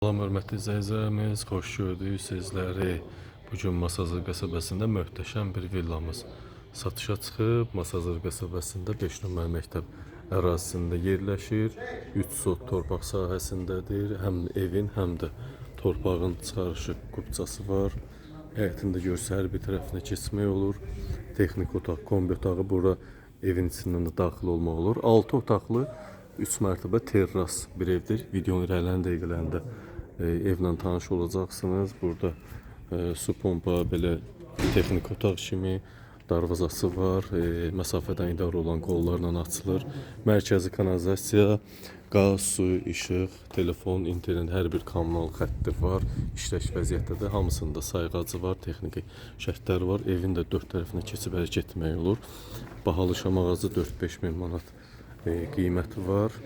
Salam hörmətli izləyicilərimiz, xoş gördük sizləri. Bugün Masazır qəsəbəsində möhtəşəm bir villamız satışa çıxıb. Masazır qəsəbəsində 5 nömrə məktəb ərazisində yerləşir. 3 sot torpaq sahəsindədir. Həm evin, həm də torpağın çıxarışıq qubçası var. Həyətində görsə hər bir tərəfinə keçmək olur. Texnik otaq, kombi otağı bura evin içindən də daxil olmaq olur. 6 otaqlı 3 mərtəbə terras bir evdir. Videonun irəliləyən dəqiqələrində evlə tanış olacaqsınız. Burada su pompa, belə texnik otaq kimi darvazası var. Məsafədən idarə olan qollarla açılır. Mərkəzi kanalizasiya, qaz, su, işıq, telefon, internet, hər bir kommunal xətti var. İşləş vəziyyətdədir. Hamısında sayğacı var, texniki şərtləri var. Evin də 4 tərəfinə keçib hərəkət etmək olur. Bahalı şam ağacı 4-5 min manat qiyməti var.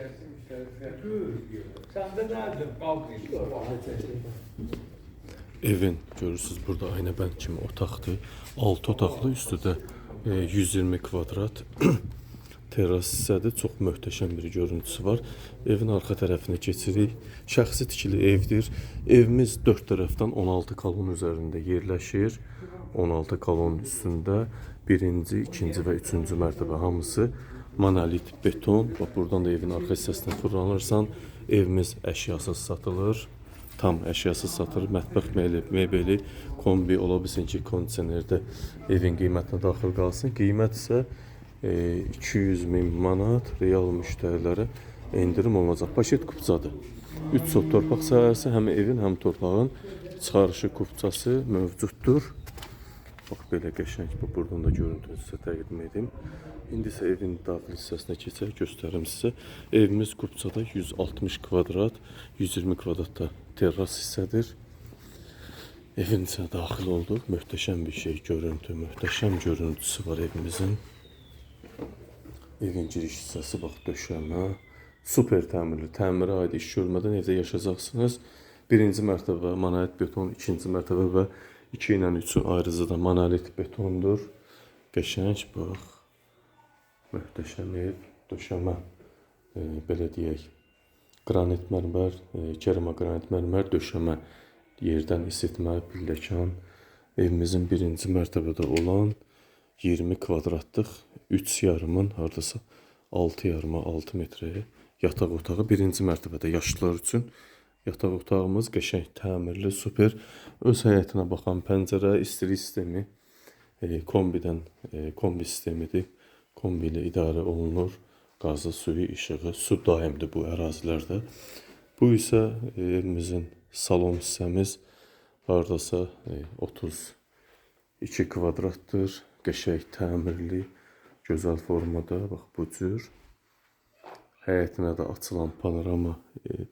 Evin görürsünüz burada aynəbənd kimi otaqdır. 6 otaqlı, üstü də 120 kvadrat terras hissədir. Çox möhtəşəm bir görüntüsü var. Evin arxa tərəfinə keçirik. Şəxsi tikili evdir. Evimiz 4 tərəfdən 16 kolon üzərində yerləşir. 16 kolon üstündə birinci, ikinci və üçüncü mərtəbə hamısı monolit beton. Bax, buradan da evin arxa hissəsinə fırlanırsan, evimiz əşyasız satılır. Tam əşyasız satılır. Mətbəx mebeli, kombi, ola bilsin ki, kondisionerdə evin qiymətinə daxil qalsın. Qiymət isə 200 min manat real müştərilərə endirim olacaq. Paşet kupçadır. 3 sot torpaq sahəsi, həm evin, həm torpağın çıxarışı kupçası mövcuddur. Bax, belə qəşəng. Buradan da görüntünü sizə təqdim edim. İndi isə evin daxil hissəsinə keçək, göstərim sizə. Evimiz kupçada 160 kvadrat, 120 kvadratda terras hissədir. Evin içinə daxil olduq. Möhtəşəm bir şey, görüntü, möhtəşəm görüntüsü var evimizin. Evin giriş hissəsi, bax, döşəmə. Super təmirli, təmirə aid iş görmədən evdə yaşayacaqsınız. Birinci mərtəbə monolit beton, ikinci mərtəbə və 2 ilə 3 ayrıca da monolit betondur. Qəşəng, bax. Möhtəşəm ev, döşəmə, belə deyək, qranit mərmər, kerama qranit mərmər, döşəmə, yerdən isitmə, pilləkan. Evimizin birinci mərtəbədə olan 20 kvadratlıq 3 yarımın hardasa 6 yarıma 6 metrəyə yataq otağı birinci mərtəbədə yaşlılar üçün. Yataq otağımız qəşəng, təmirli, super. Öz həyətinə baxan pəncərə, istilik sistemi, kombi sistemidir. Kombi ilə idarə olunur. Qazı, suyu, işığı, su daimdir bu ərazilərdə. Bu isə evimizin salon hissəmiz hardasa 32 kvadratdır. Qəşəng, təmirli, gözəl formada, bax, bu cür. Həyətinə də açılan panorama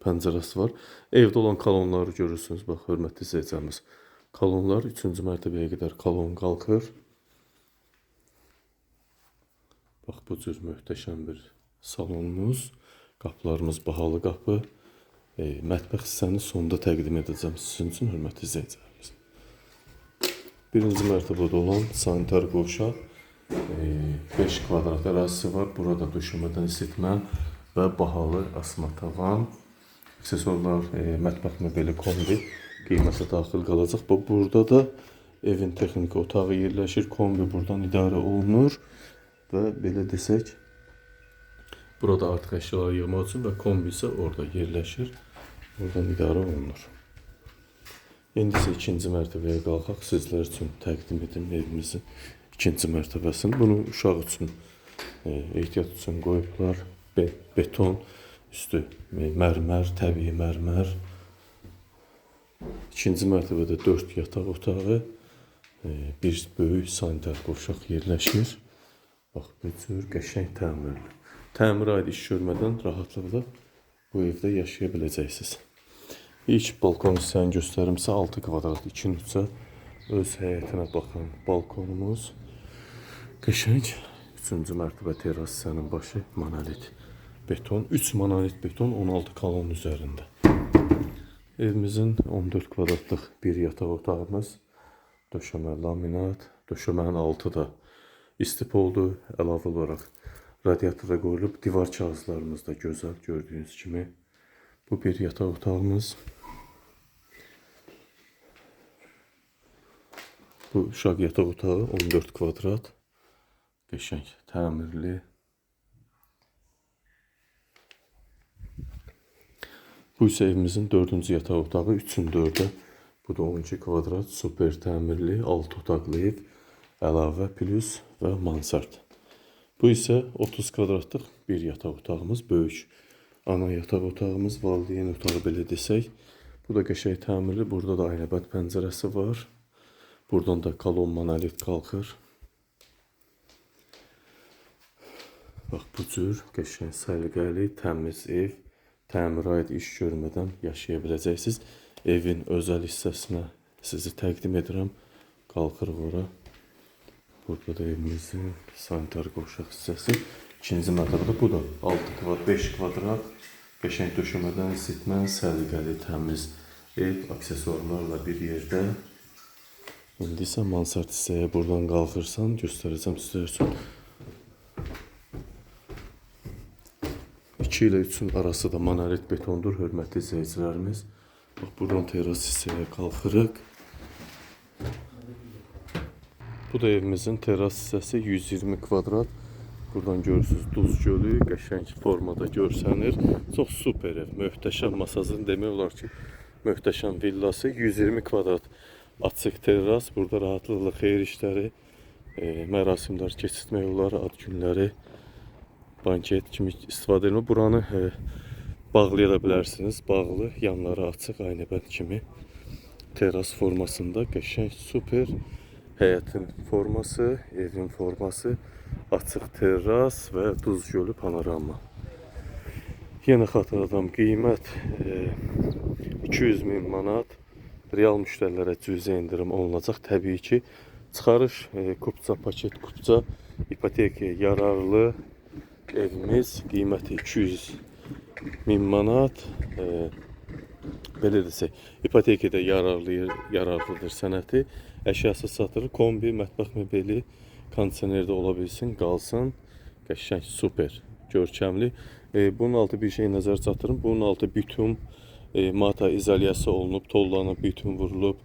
pəncərəsi var. Evdə olan kolonları görürsünüz, bax, hörmətli izləyicimiz. Kolonlar 3-cü mərtəbəyə qədər kolon qalxır. Bax, bu cür möhtəşəm bir salonumuz. Qapılarımız bahalı qapı. Mətbəx hissəni sonda təqdim edəcəm sizin üçün, hörmətli izləyicilərimiz. Birinci mərtəbədə olan sanitar qovşaq, 5 kvadrat ərazisi var. Burada döşəmədən isitmə və bahalı asma tavan. Aksesuarlar, mətbəx mebeli, kombi qiymətə daxil qalacaq. Burada da evin texniki otağı yerləşir. Kombi buradan idarə olunur. Və belə desək, burada artıq əşyaları yığmaq üçün və kombi isə orada yerləşir. Oradan idarə olunur. İndi isə ikinci mərtəbəyə qalxaq. Sizlər üçün təqdim edim evimizin ikinci mərtəbəsini. Bunu uşaq üçün, ehtiyat üçün qoyublar. Beton, üstü mərmər, təbii mərmər. İkinci mərtəbədə 4 yataq otağı, bir böyük sanitar qovşaq yerləşir. Bax, bu cür qəşəng təmirli. Təmirə aid iş görmədən rahatlıqla bu evdə yaşaya biləcəksiniz. İlk balkon hissəni göstərimsə 6 kvadrat 2-3-ə öz həyətinə baxan balkonumuz. Qəşəng 3-cü mərtəbə terras hissənin başı monolit beton. 3 monolit beton 16 kolon üzərində. Evimizin 14 kvadratlıq bir yataq otağımız. Döşəmə laminat. Döşəmənin altı da istipoldur. Əlavə olaraq radiatora qoyulub. Divar kağızlarımız da gözəl, gördüyünüz kimi. Bu bir yataq otağımız. Bu uşaq yataq otağı 14 kvadrat. Qəşəng, təmirli. Bu isə evimizin 4-cü yataq otağı, 3-ün 4-ə. Bu da 12 kvadrat, super təmirli, 6 otaqlı ev, əlavə plus və mansard. Bu isə 30 kvadratlıq bir yataq otağımız, böyük. Ana yataq otağımız, valideyn otağı belə desək. Bu da qəşəng təmirli, burada da aynəbənd pəncərəsi var. Buradan da kolon monolit qalxır. Bax, bu cür qəşəng, səliqəli, təmiz ev. Təmirə aid iş görmədən yaşaya biləcəksiniz. Evin özəl hissəsinə sizi təqdim edirəm. Qalxırıq ora. Burada da evimizin sanitar qovşaq hissəsi. İkinci mərtəbədə bu da 5 kvadrat. Qəşəng döşəmədən isitmə, səliqəli, təmiz ev, aksesuarlarla bir yerdə. İndi isə mansard hissəyə buradan qalxırsan, göstərəcəm sizlər üçün. 2 ilə 3-ün arası da monolit betondur, hörmətli izləyicilərimiz. Bax, buradan terras hissəyə qalxırıq. Bu da evimizin terras hissəsi, 120 kvadrat. Buradan görürsünüz duz gölü, qəşəng formada görsənir. Çox super ev, möhtəşəm masajın demək olar ki, möhtəşəm villası. 120 kvadrat açıq terras. Burada rahatlıqla xeyir işləri, mərasimlər keçirtmək olar, ad günləri, banket kimi istifadə edilmə. Buranı bağlaya da bilərsiniz. Bağlı, yanları açıq, aynəbənd kimi. Terras formasında qəşəng, super. Həyətin forması, evin forması, açıq terras və duz gölü panorama. Yenə xatırladım, qiymət 200.000 manat. Real müştərilərə cüzi indirim olunacaq. Təbii ki, çıxarış, kupça, paket kupça, ipotekaya yararlı evimiz qiyməti 200.000 manat. Belə desək, ipotekada yararlıdır sənəti. Əşyası satılır, kombi, mətbəx mebeli, kondisionerdə ola bilsin, qalsın. Qəşəng, super, görkəmli. Bunun altı bir şey nəzər çatdırın. Bunun altı bitum mata izolyasiya olunub, tollanıb, bitum vurulub.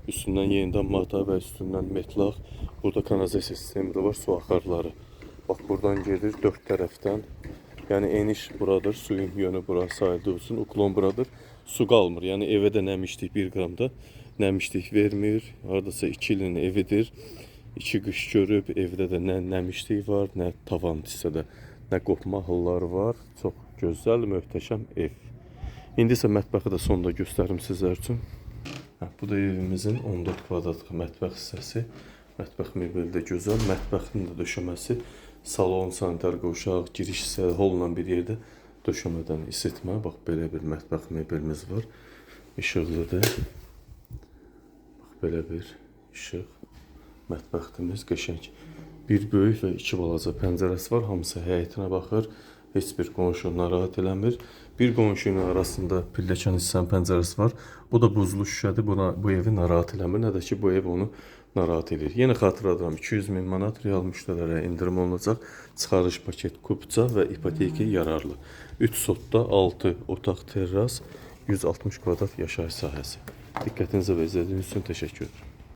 Üstündən yenidən mata və üstündən metlaq. Burada kanalizasiya sistemi də var, su axarları. Bax, buradan gedir 4 tərəfdən. Yəni eniş buradır, suyun yönü bura sahildə olsun, uklon buradır. Su qalmır, yəni evə də nəmişlik 1 qramda nəmişlik vermir. Haradasa 2 ilin evidir. 2 qış görüb, evdə də nə nəmişlik var, nə tavan hissədə, nə qopma halları var. Çox gözəl, möhtəşəm ev. İndi isə mətbəxi də sonda göstərim sizlər üçün. Bu da evimizin 14 kvadratlıq mətbəx hissəsi. Mətbəx mebeli də gözəl, mətbəxin də döşəməsi. Salon, sanitar qovşaq, giriş hissə, holla bir yerdə döşəmədən isitmə. Bax, belə bir mətbəx mebelimiz var. İşıqlıdır. Bax, belə bir işıq. Mətbəximiz qəşəng. Bir böyük və 2 balaca pəncərəsi var. Hamısı həyətinə baxır. Heç bir qonşu narahat eləmir. Bir qonşunun arasında pilləkən hissənin pəncərəsi var. Bu da buzlu şüşədir. Bu evi narahat eləmir. Nə də ki, bu ev onu narahat edir. Yenə xatırladıram, 200.000 manat real müştərilərə indirim olunacaq. Çıxarış paket kupça və ipotekaya yararlı. 3 sotda 6 otaq terras, 160 kvadrat yaşayış sahəsi. Diqqətinizə və izlədiyiniz üçün təşəkkür ederim.